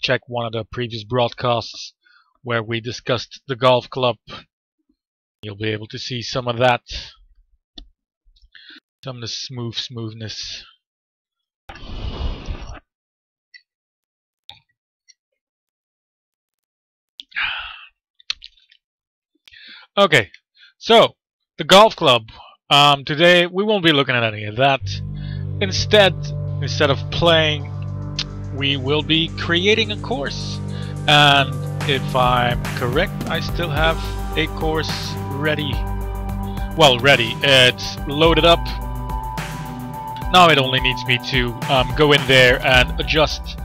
check one of the previous broadcasts where we discussed the golf club, you'll be able to see some of that. Some of the smoothness. Okay, so the golf club. Today we won't be looking at any of that. Instead of playing, we will be creating a course. And if I'm correct, I still have a course ready. Well, ready. It's loaded up. Now it only needs me to go in there and adjust.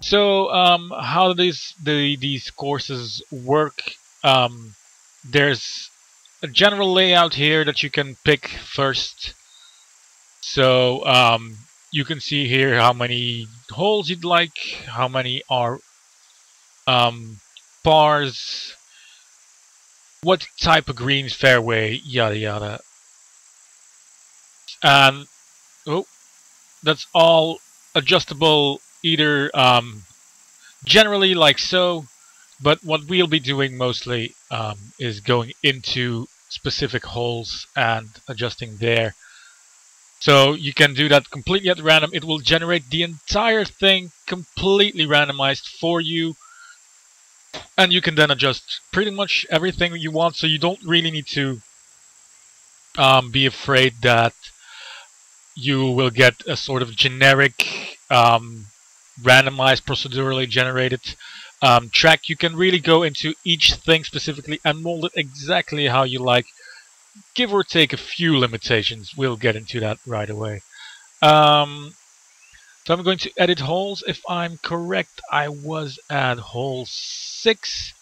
So how these courses work? There's a general layout here that you can pick first. So you can see here how many holes you'd like, how many are pars, what type of greens, fairway, yada yada. And that's all adjustable either generally like so, but what we'll be doing mostly is going into specific holes and adjusting there. So you can do that completely at random. It will generate the entire thing completely randomized for you, and you can then adjust pretty much everything you want, so you don't really need to be afraid that you will get a sort of generic randomized, procedurally generated track. You can really go into each thing specifically and mold it exactly how you like, give or take a few limitations. We'll get into that right away. So I'm going to edit holes. If I'm correct, I was at hole 6.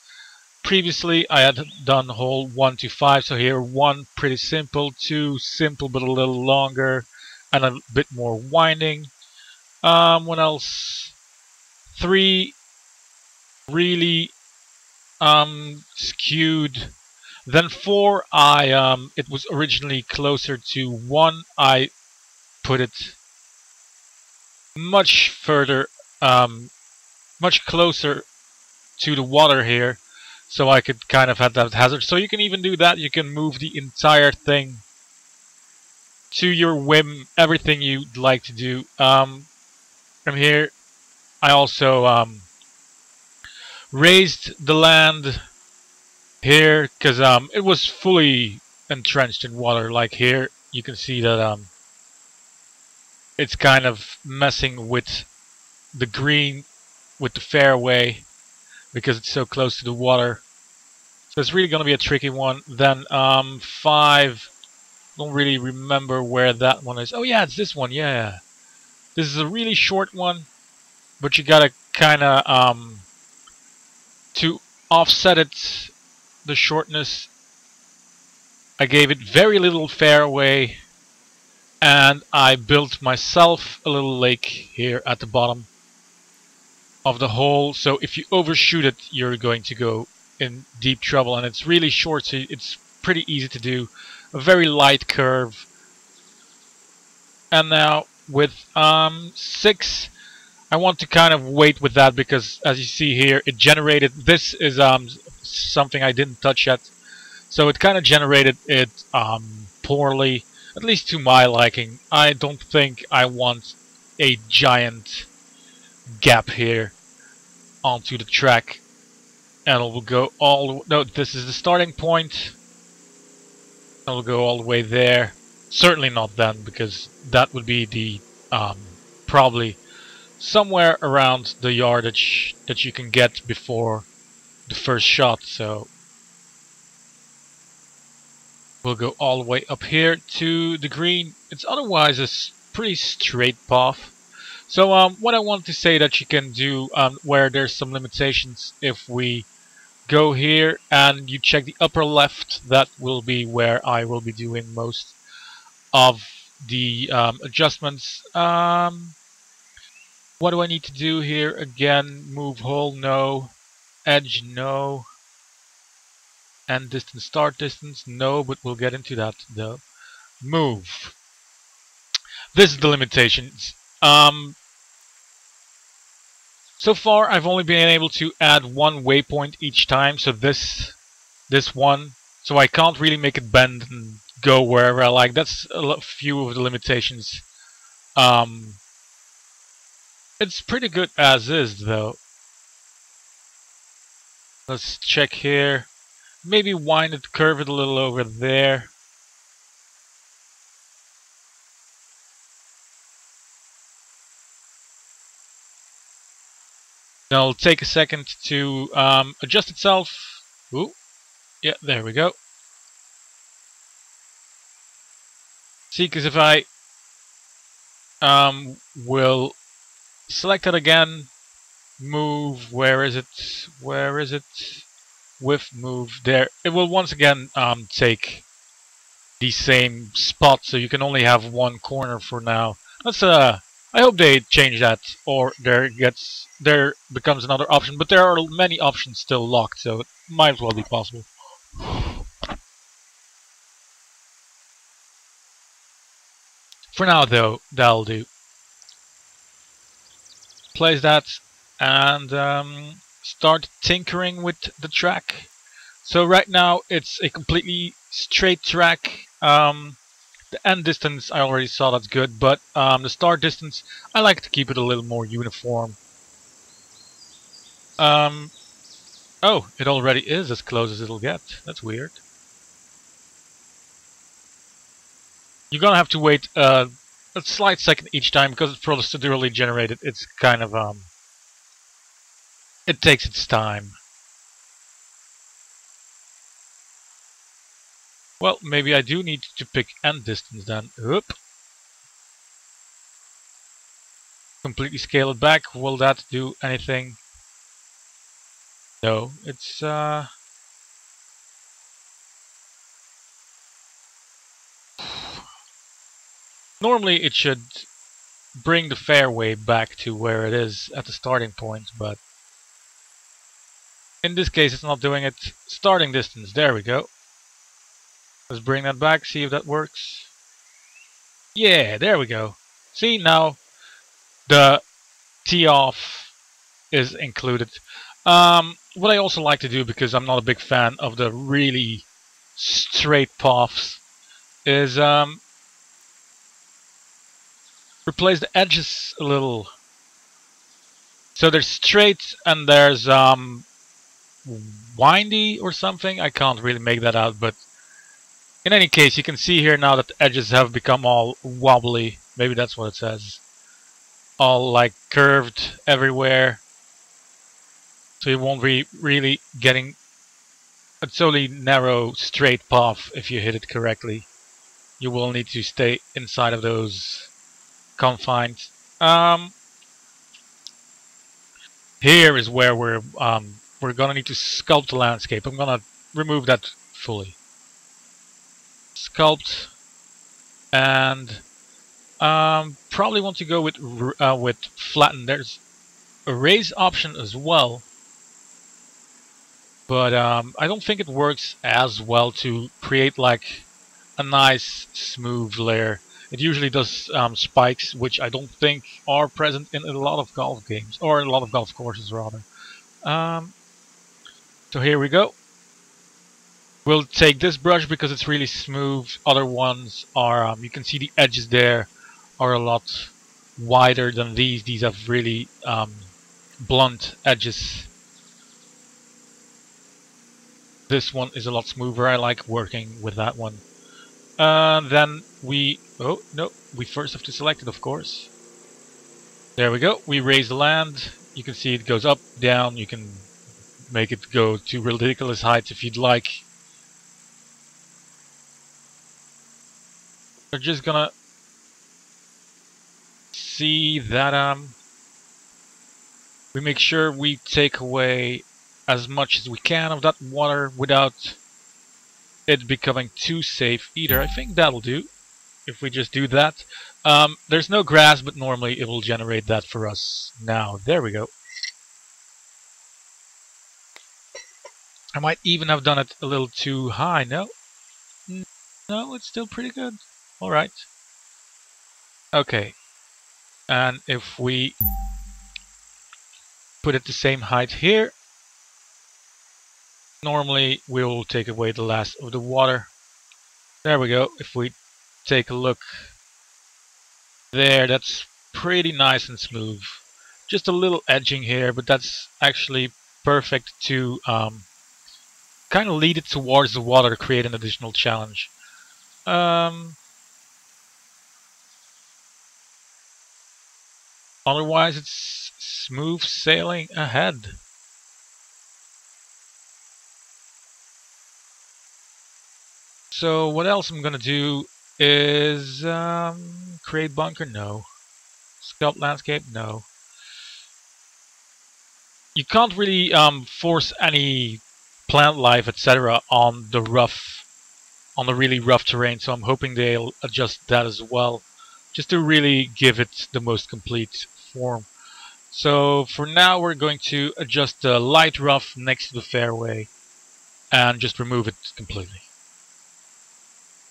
Previously I had done hole 1 to 5, so here 1 pretty simple, 2 simple but a little longer and a bit more winding. What else? 3 really skewed. Then 4, it was originally closer to 1. I put it much further, much closer to the water here, so I could kind of have that hazard. So you can even do that. You can move the entire thing to your whim, everything you'd like to do. From here, I also raised the land here because it was fully entrenched in water. Like here, you can see that it's kind of messing with the green, with the fairway, because it's so close to the water. So it's really going to be a tricky one. Then 5, don't really remember where that one is. Oh yeah, it's this one. Yeah, this is a really short one, but you gotta kind of to offset it, the shortness, I gave it very little fairway, and I built myself a little lake here at the bottom of the hole. So if you overshoot it, you're going to go in deep trouble, and it's really short, so it's pretty easy to do. A very light curve. And now with 6, I want to kind of wait with that, because as you see here, it generated, this is something I didn't touch yet, so it kind of generated it poorly, at least to my liking. I don't think I want a giant gap here onto the track, and it will go all, no, this is the starting point, and it will go all the way there. Certainly not then, because that would be the probably somewhere around the yardage that you can get before the first shot. So we'll go all the way up here to the green. It's otherwise a pretty straight path. So what I want to say that you can do where there's some limitations, if we go here and you check the upper left, that will be where I will be doing most of the adjustments. What do I need to do here? Again, move hole, no. Edge, no. End distance, start distance, no, but we'll get into that though. Move. This is the limitations. So far, I've only been able to add one waypoint each time, so this one, so I can't really make it bend and go wherever I like. That's a few of the limitations. It's pretty good as is, though. Let's check here. Maybe wind it, curve it a little over there. Now it'll take a second to adjust itself. Ooh, yeah, there we go. See, because if I will select it again, move, where is it? Where is it? With move there. It will once again take the same spot, so you can only have one corner for now. That's I hope they change that, or there becomes another option. But there are many options still locked, so it might as well be possible. For now, though, that'll do. Place that and start tinkering with the track. So right now it's a completely straight track. The end distance I already saw, that's good, but the start distance I like to keep it a little more uniform. Oh, it already is as close as it'll get. That's weird. You're gonna have to wait a slight second each time because it's procedurally generated. It's kind of it takes its time. Well, maybe I do need to pick end distance then. Oop. Completely scale it back. Will that do anything? No, it's normally it should bring the fairway back to where it is at the starting point, but in this case it's not doing it. Starting distance, there we go. Let's bring that back, see if that works. Yeah, there we go. See, now the tee off is included. What I also like to do, because I'm not a big fan of the really straight paths, is replace the edges a little. So there's straight and there's windy or something. I can't really make that out, but in any case, you can see here now that the edges have become all wobbly. Maybe that's what it says. All like curved everywhere. So you won't be really getting a totally narrow straight path if you hit it correctly. You will need to stay inside of those confines. Here is where we're gonna need to sculpt the landscape. I'm gonna remove that fully. Sculpt, and probably want to go with flatten. There's a raise option as well, but I don't think it works as well to create like a nice smooth layer. It usually does spikes, which I don't think are present in a lot of golf games, or a lot of golf courses rather. So here we go. We'll take this brush because it's really smooth. Other ones are, you can see the edges there are a lot wider than these. These have really blunt edges. This one is a lot smoother. I like working with that one. Then we, oh no, we first have to select it, of course. There we go. We raise the land. You can see it goes up, down. You can make it go to ridiculous heights if you'd like. We're just gonna see that we make sure we take away as much as we can of that water without it becoming too safe either. I think that'll do if we just do that. There's no grass, but normally it will generate that for us now. There we go. I might even have done it a little too high. No, no, it's still pretty good. All right. Okay. And if we put it the same height here. Normally we'll take away the last of the water. There we go. If we take a look there, that's pretty nice and smooth. Just a little edging here, but that's actually perfect to kind of lead it towards the water to create an additional challenge. Otherwise it's smooth sailing ahead. So what else I'm gonna do is create bunker, no. Sculpt landscape, no. You can't really force any plant life, etc. on the really rough terrain, so I'm hoping they'll adjust that as well, just to really give it the most complete form. So for now we're going to adjust the light rough next to the fairway and just remove it completely.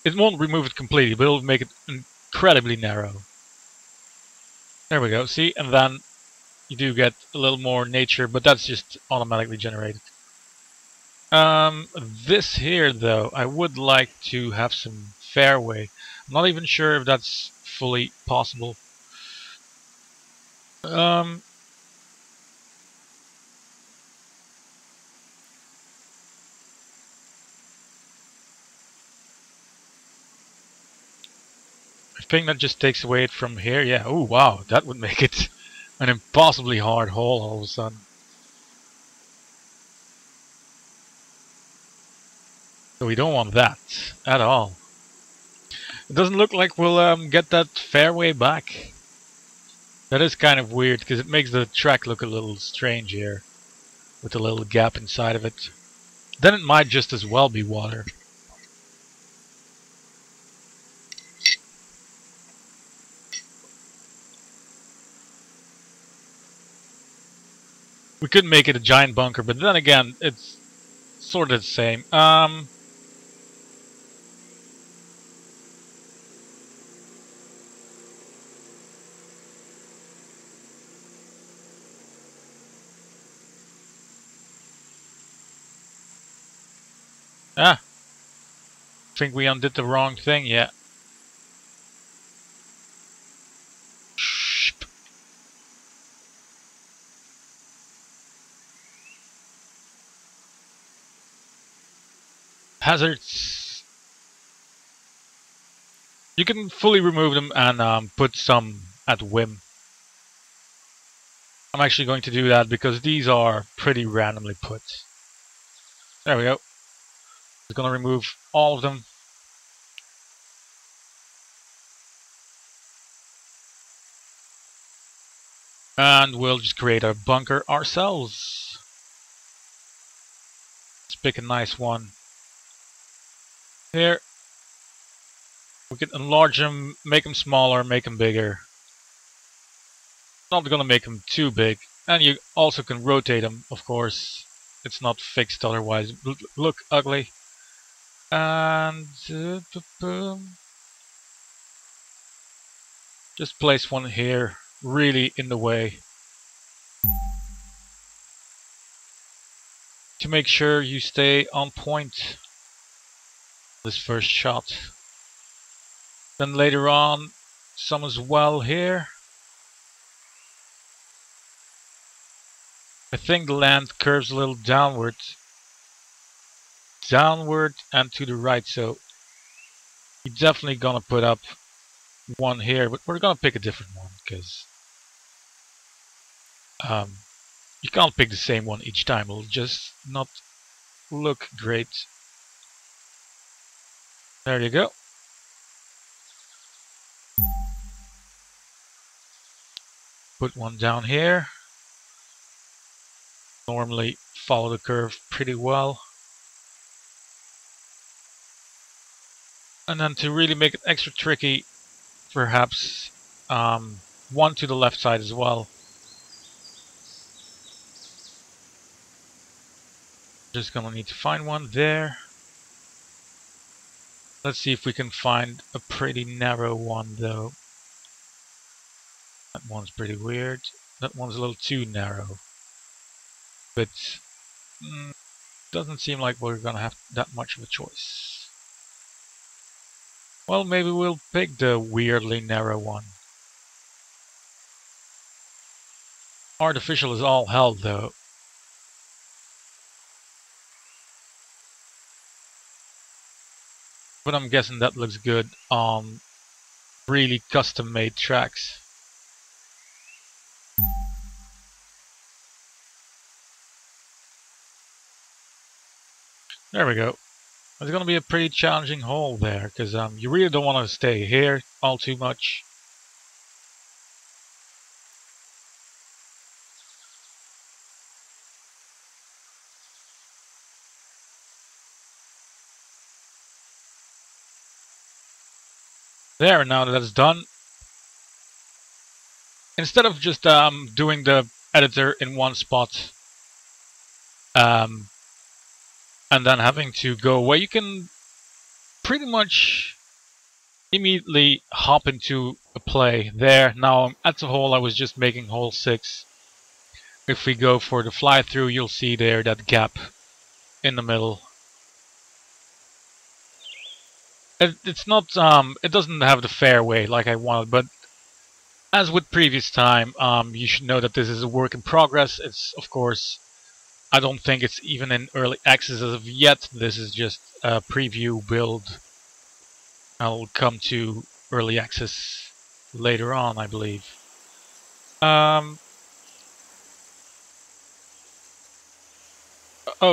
It won't remove it completely, but it'll make it incredibly narrow. There we go, see? And then you do get a little more nature, but that's just automatically generated. This here, though, I would like to have some fairway. I'm not even sure if that's fully possible. I think that just takes away it from here. Yeah, oh wow, that would make it an impossibly hard hole all of a sudden. So we don't want that at all. It doesn't look like we'll get that fairway back. That is kind of weird because it makes the track look a little strange here with a little gap inside of it. Then it might just as well be water. We could make it a giant bunker, but then again, it's sort of the same. I think we undid the wrong thing, yeah. Hazards. You can fully remove them and put some at whim. I'm actually going to do that because these are pretty randomly put. There we go. Just gonna remove all of them. And we'll just create a bunker ourselves. Let's pick a nice one. Here. We can enlarge them, make them smaller, make them bigger. Not gonna make them too big. And you also can rotate them, of course. It's not fixed otherwise. Look ugly. And just place one here, really in the way. To make sure you stay on point this first shot. Then later on, some as well here. I think the land curves a little downward. Downward and to the right, so you're definitely gonna put up one here, but we're gonna pick a different one because you can't pick the same one each time. It'll just not look great. There you go. Put one down here. Normally follow the curve pretty well. And then to really make it extra tricky, perhaps one to the left side as well. Just gonna need to find one there. Let's see if we can find a pretty narrow one though. That one's pretty weird. That one's a little too narrow. but doesn't seem like we're gonna have that much of a choice. Well, maybe we'll pick the weirdly narrow one. Artificial is all hell though. But I'm guessing that looks good on really custom made tracks. There we go. It's gonna be a pretty challenging hole there, because you really don't want to stay here all too much. There, now that it's done, instead of just doing the editor in one spot and then having to go away, you can pretty much immediately hop into a play. There, now at the hole I was just making hole 6. If we go for the fly through, you'll see there that gap in the middle. It's not it doesn't have the fairway like I wanted, but as with previous time, you should know that this is a work in progress. It's, of course, I don't think it's even in early access as of yet. This is just a preview build. I'll come to early access later on, I believe. Oh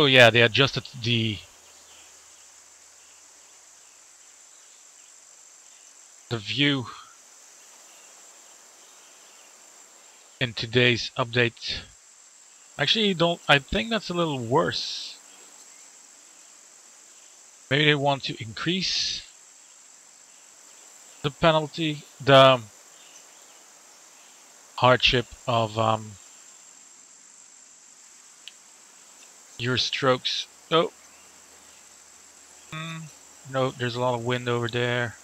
yeah, they adjusted the view in today's update. Actually, I think that's a little worse. Maybe they want to increase the penalty, the hardship of your strokes. Oh, no, there's a lot of wind over there.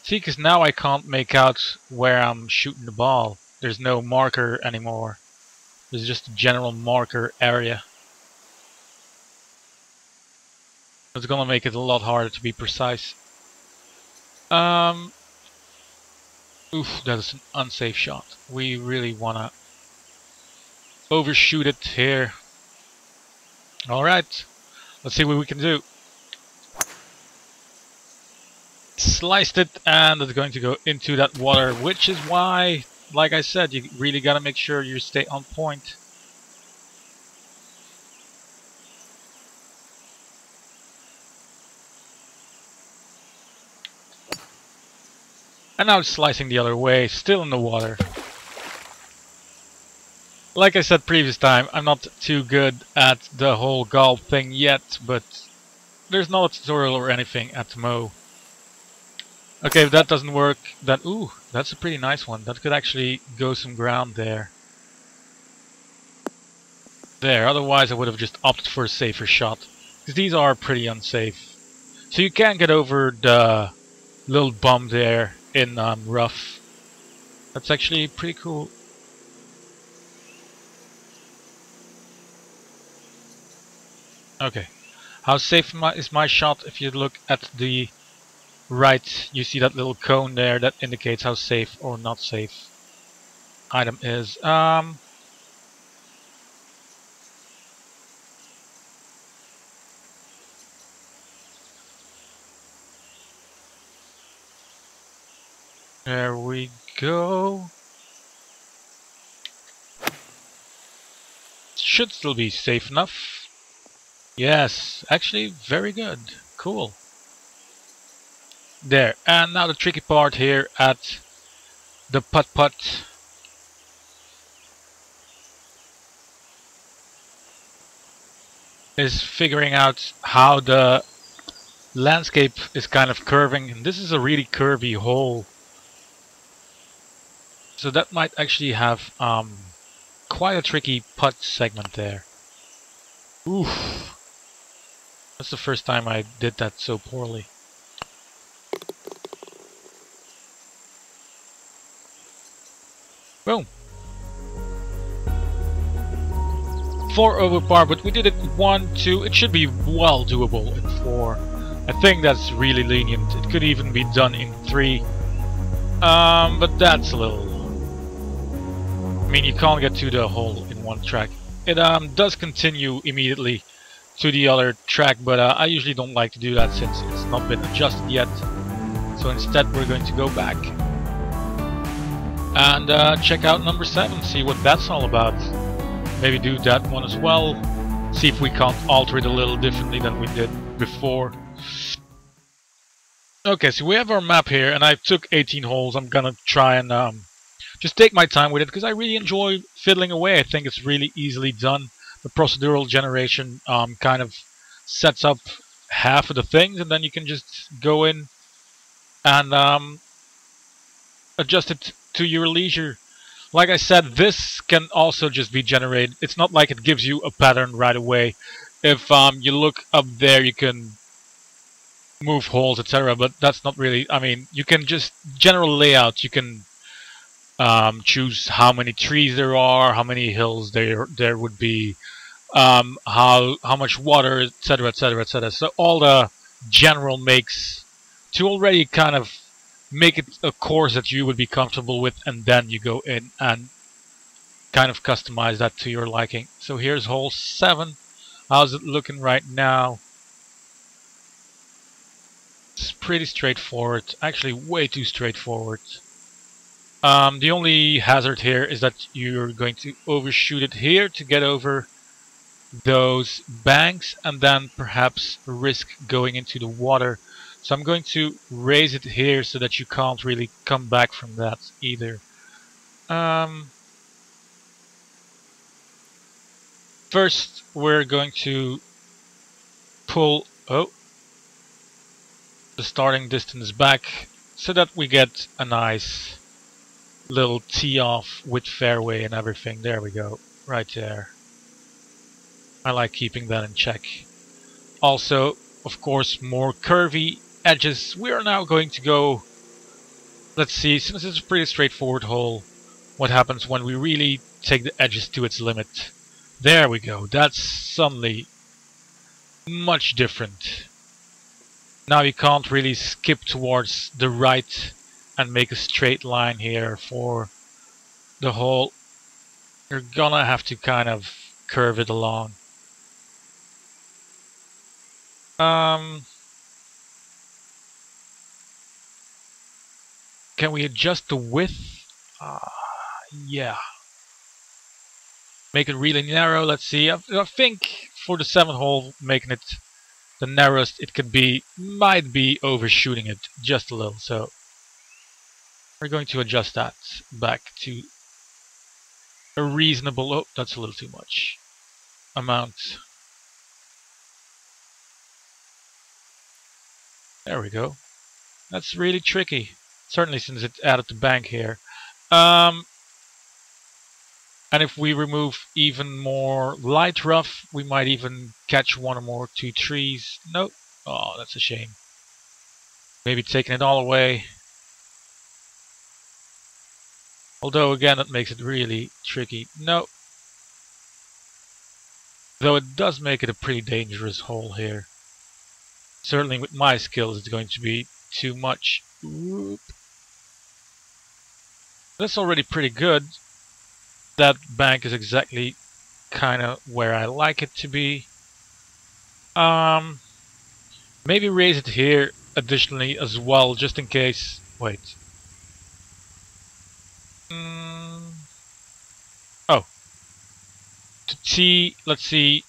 See, because now I can't make out where I'm shooting the ball. There's no marker anymore. There's just a general marker area. It's gonna make it a lot harder to be precise. Oof, that is an unsafe shot. We really wanna overshoot it here. Alright, let's see what we can do. Sliced it, and it's going to go into that water, which is why, like I said, you really gotta make sure you stay on point. And now it's slicing the other way, still in the water. Like I said previous time, I'm not too good at the whole golf thing yet, but there's no tutorial or anything at the Mo. Okay, if that doesn't work, then ooh, that's a pretty nice one. That could actually go some ground there. There, otherwise I would have just opted for a safer shot. Because these are pretty unsafe. So you can get over the little bump there in rough. That's actually pretty cool. Okay, how safe is my shot? If you look at the right, you see that little cone there that indicates how safe or not safe item is. There we go. Should still be safe enough. Yes, actually very good. Cool. There, and now the tricky part here at the putt-putt. Is figuring out how the landscape is kind of curving, and this is a really curvy hole. So that might actually have quite a tricky putt segment there. Oof. That's the first time I did that so poorly. Boom. 4 over par, but we did it 1, 2. It should be well doable in 4. I think that's really lenient. It could even be done in 3. But that's a little... I mean, you can't get to the hole in one track. It does continue immediately to the other track, but I usually don't like to do that since it's not been adjusted yet. So instead we're going to go back and check out number 7, see what that's all about. Maybe do that one as well, see if we can't alter it a little differently than we did before. Okay, so we have our map here, and I took 18 holes. I'm gonna try and just take my time with it, because I really enjoy fiddling away. I think it's really easily done. The procedural generation kind of sets up half of the things, and then you can just go in and adjust it to your leisure. Like I said, this can also just be generated. It's not like it gives you a pattern right away. If you look up there, you can move holes, etc. But that's not really... I mean, you can just... General layout, you can choose how many trees there are, how many hills there would be, how much water, etc, etc, etc. So all the general makes to already kind of make it a course that you would be comfortable with, and then you go in and kind of customize that to your liking. So here's hole 7. How's it looking right now? It's pretty straightforward, actually way too straightforward. The only hazard here is that you're going to overshoot it here to get over those banks, and then perhaps risk going into the water. So I'm going to raise it here so that you can't really come back from that either. First we're going to pull the starting distance back so that we get a nice little tee off with fairway and everything. There we go, right there. I like keeping that in check. Also, of course, more curvy edges. We are now going to go... Let's see, since it's a pretty straightforward hole, what happens when we really take the edges to its limit. There we go, that's suddenly much different. Now you can't really skip towards the right and make a straight line here for the hole. You're gonna have to kind of curve it along. Can we adjust the width? Yeah. Make it really narrow. Let's see. I think for the 7th hole, making it the narrowest it could be might be overshooting it just a little. So we're going to adjust that back to a reasonable... Oh, that's a little too much amount. There we go. That's really tricky. Certainly since it added the bank here. And if we remove even more light rough, we might even catch 1 or 2 trees. Nope. Oh, that's a shame. Maybe taking it all away. Although again, that makes it really tricky. No. Though it does make it a pretty dangerous hole here. Certainly with my skills, it's going to be too much. Whoop. That's already pretty good. That bank is exactly kind of where I like it to be. Maybe raise it here additionally as well, just in case. Wait. Oh. To T, let's see.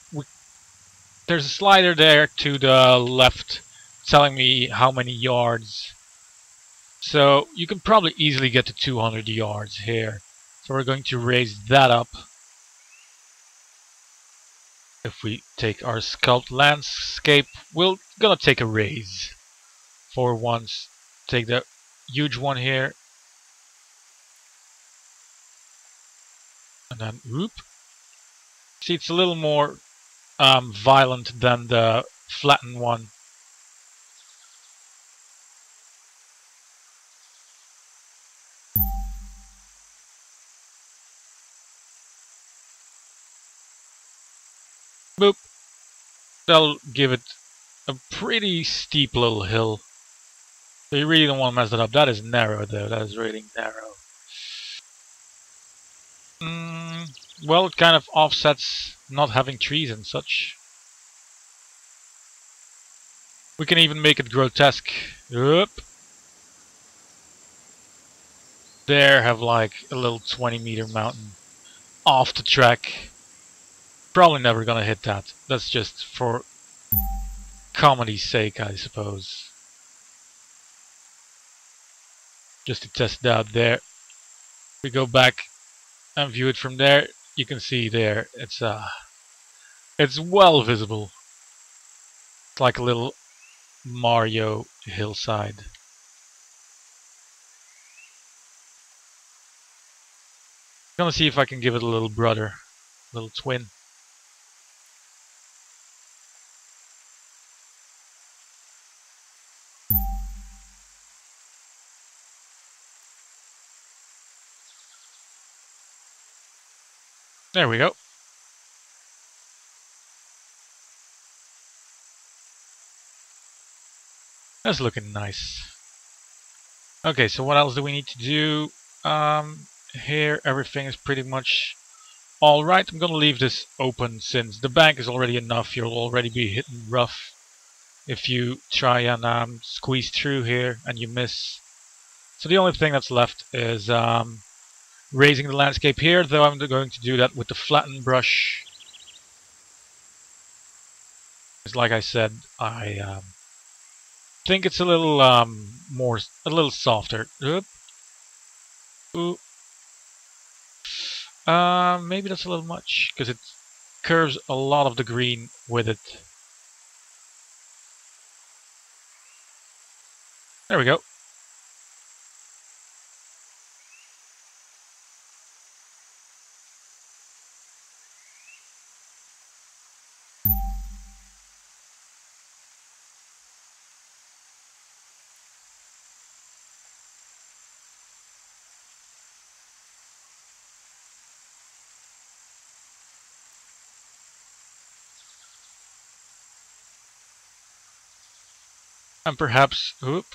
There's a slider there to the left telling me how many yards. So you can probably easily get to 200 yards here. So we're going to raise that up. If we take our sculpt landscape, we're gonna take a raise for once. Take the huge one here. And then whoop. See, it's a little more violent than the flattened one. Boop. That'll give it a pretty steep little hill. So you really don't want to mess that up. That is narrow though. That is really narrow. Well, it kind of offsets not having trees and such. We can even make it grotesque. Oop. There, have like a little 20-meter mountain off the track. Probably never gonna hit that. That's just for comedy's sake, I suppose. Just to test it out there. We go back and view it from there. You can see there, it's well visible. It's like a little Mario hillside. Gonna see if I can give it a little brother, little twin. There we go. That's looking nice. Okay, so what else do we need to do? Here everything is pretty much alright. I'm gonna leave this open since the bank is already enough. You'll already be hitting rough if you try and squeeze through here and you miss. So the only thing that's left is raising the landscape here, though I'm going to do that with the flatten brush. Because like I said, I think it's a little a little softer. Oop. Ooh. Maybe that's a little much, because it curves a lot of the green with it. There we go. And perhaps, oop,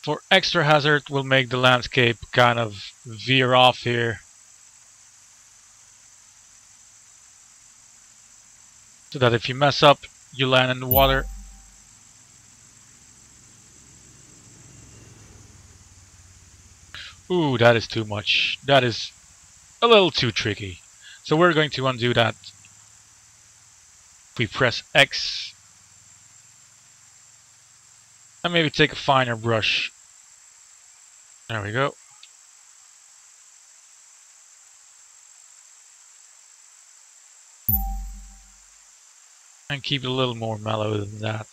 for extra hazard, we'll make the landscape kind of veer off here. So that if you mess up, you land in the water. Ooh, that is too much. That is a little too tricky. So we're going to undo that. If we press X, and maybe take a finer brush. There we go. And keep it a little more mellow than that.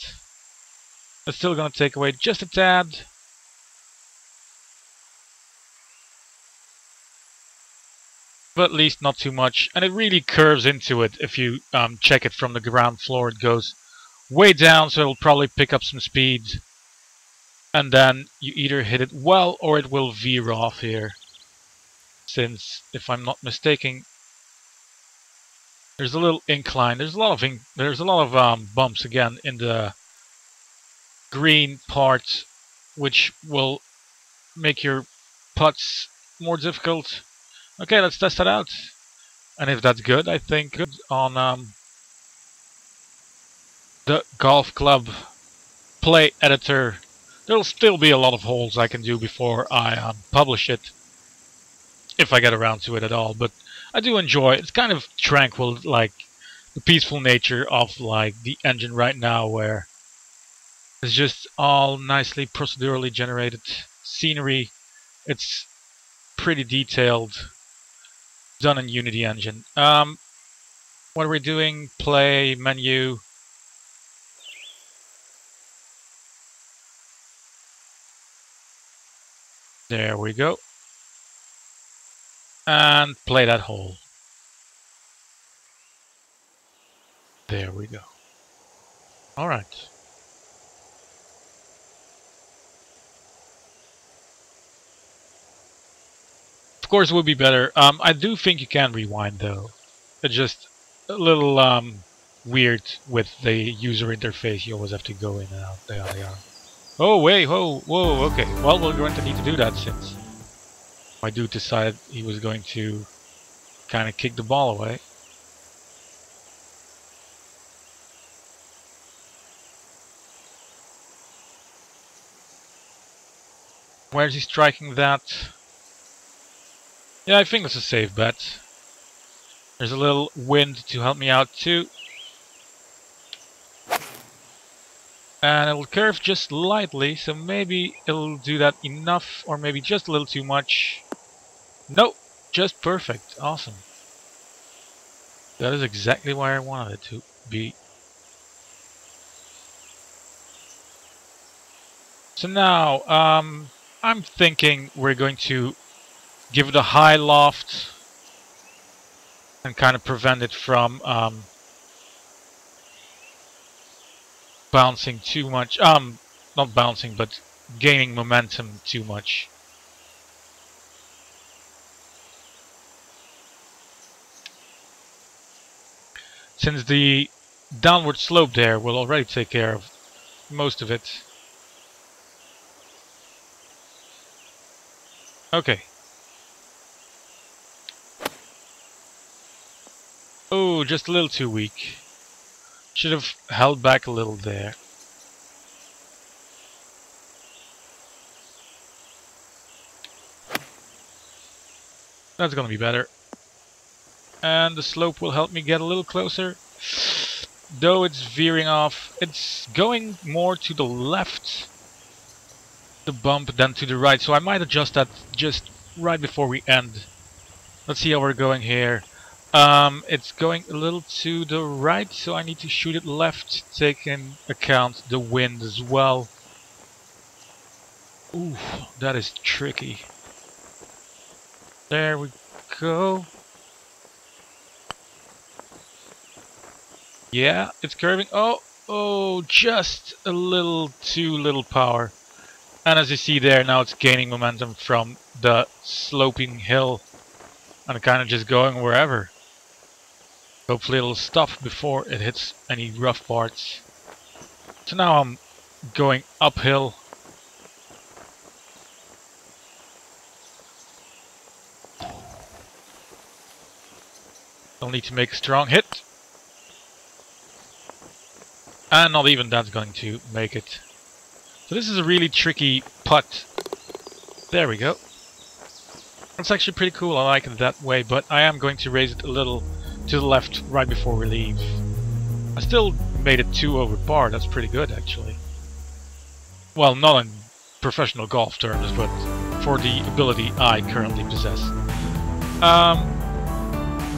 It's still going to take away just a tad. But at least not too much. And it really curves into it. If you check it from the ground floor, it goes way down, so it'll probably pick up some speed. And then you either hit it well, or it will veer off here. Since, if I'm not mistaken, there's a little incline. There's a lot of bumps again in the green part, which will make your putts more difficult. Okay, let's test that out. And if that's good, I think on the golf club play editor, there'll still be a lot of holes I can do before I publish it, if I get around to it at all. But I do enjoy it. It's kind of tranquil, like the peaceful nature of like the engine right now, where it's just all nicely procedurally generated scenery. It's pretty detailed, done in Unity engine. What are we doing? Play, menu. There we go. And play that hole. There we go. Alright. Of course it would be better. I do think you can rewind though. It just a little weird with the user interface. You always have to go in and out. There they are. Oh wait, whoa, okay. Well, we're going to need to do that since my dude decided he was going to kind of kick the ball away. Where's he striking that? Yeah, I think that's a safe bet. There's a little wind to help me out too. And it'll curve just lightly, so maybe it'll do that enough, or maybe just a little too much. Nope, just perfect. Awesome. That is exactly where I wanted it to be. So now, I'm thinking we're going to give it a high loft and kind of prevent it from bouncing too much. Not bouncing, but gaining momentum too much. Since the downward slope there will already take care of most of it. Okay. Oh, just a little too weak. Should have held back a little there. That's gonna be better. And the slope will help me get a little closer. Though it's veering off. It's going more to the left, the bump, than to the right. So I might adjust that just right before we end. Let's see how we're going here. It's going a little to the right, so I need to shoot it left, take in account the wind as well. Ooh, that is tricky. There we go. Yeah, it's curving. Oh, just a little too little power. And as you see there, now it's gaining momentum from the sloping hill and kind of just going wherever. Hopefully it'll stop before it hits any rough parts. So now I'm going uphill. I'll need to make a strong hit. And not even that's going to make it. So this is a really tricky putt. There we go. It's actually pretty cool, I like it that way, but I am going to raise it a little to the left right before we leave. I still made it 2 over par, that's pretty good actually. Well, not in professional golf terms, but for the ability I currently possess.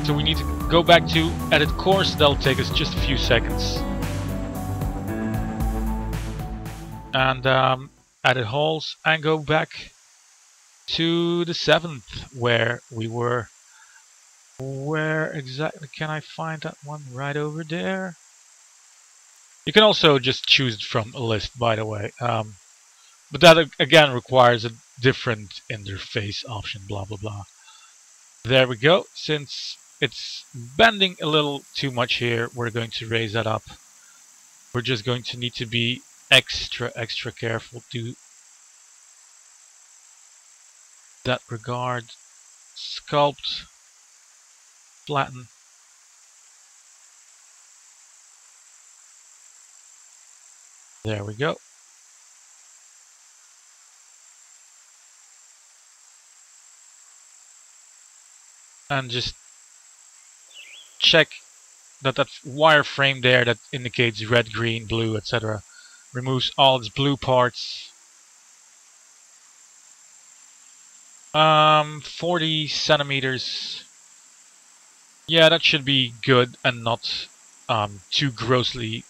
So we need to go back to edit course, that'll take us just a few seconds. And edit holes and go back to the 7th where we were. Where exactly can I find that one? Right over there. You can also just choose it from a list, by the way. But that again requires a different interface option, blah blah blah. There we go. Since it's bending a little too much here, we're going to raise that up. We're just going to need to be extra careful to that regard. Sculpt, flatten. There we go. And just check that wireframe there that indicates red, green, blue, etc. removes all its blue parts. 40 centimeters. Yeah, that should be good and not too grossly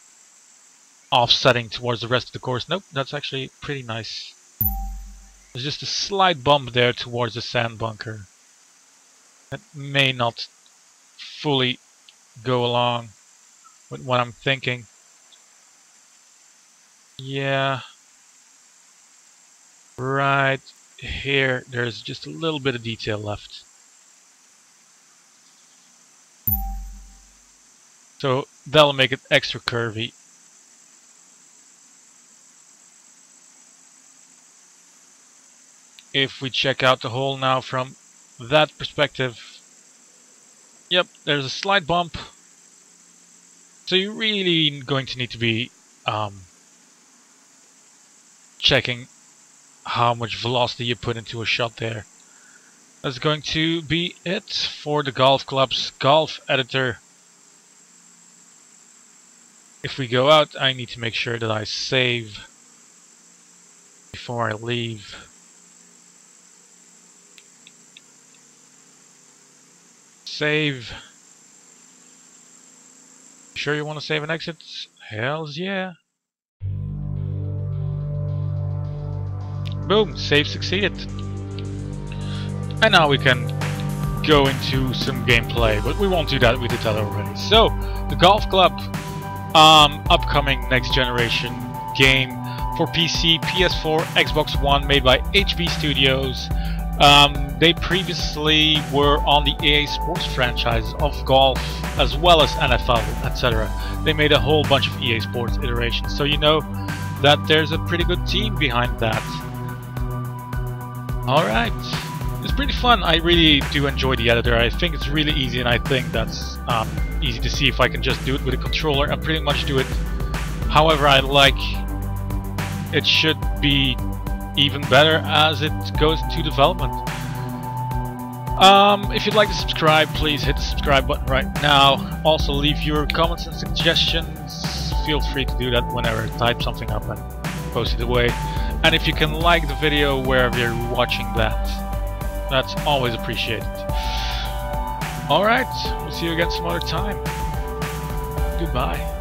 offsetting towards the rest of the course. Nope, that's actually pretty nice. There's just a slight bump there towards the sand bunker. That may not fully go along with what I'm thinking. Yeah. Right here, there's just a little bit of detail left. So that'll make it extra curvy. If we check out the hole now from that perspective, yep, there's a slight bump. So you're really going to need to be checking how much velocity you put into a shot there. That's going to be it for the golf club's golf editor. If we go out, I need to make sure that I save before I leave. Save. Sure you want to save and exit? Hells yeah. Boom, save succeeded. And now we can go into some gameplay, but we won't do that, we did that already. So, the Golf Club, upcoming next generation game for PC, PS4, Xbox One, made by HB Studios. They previously were on the EA Sports franchise of golf, as well as NFL, etc. They made a whole bunch of EA Sports iterations, so you know that there's a pretty good team behind that. Alright, it's pretty fun. I really do enjoy the editor. I think it's really easy, and I think that's easy to see if I can just do it with a controller and pretty much do it however I like. It should be even better as it goes into development. If you'd like to subscribe, please hit the subscribe button right now. Also leave your comments and suggestions. Feel free to do that whenever. Type something up and post it away. And if you can like the video wherever you're watching that, that's always appreciated. Alright, we'll see you again some other time. Goodbye.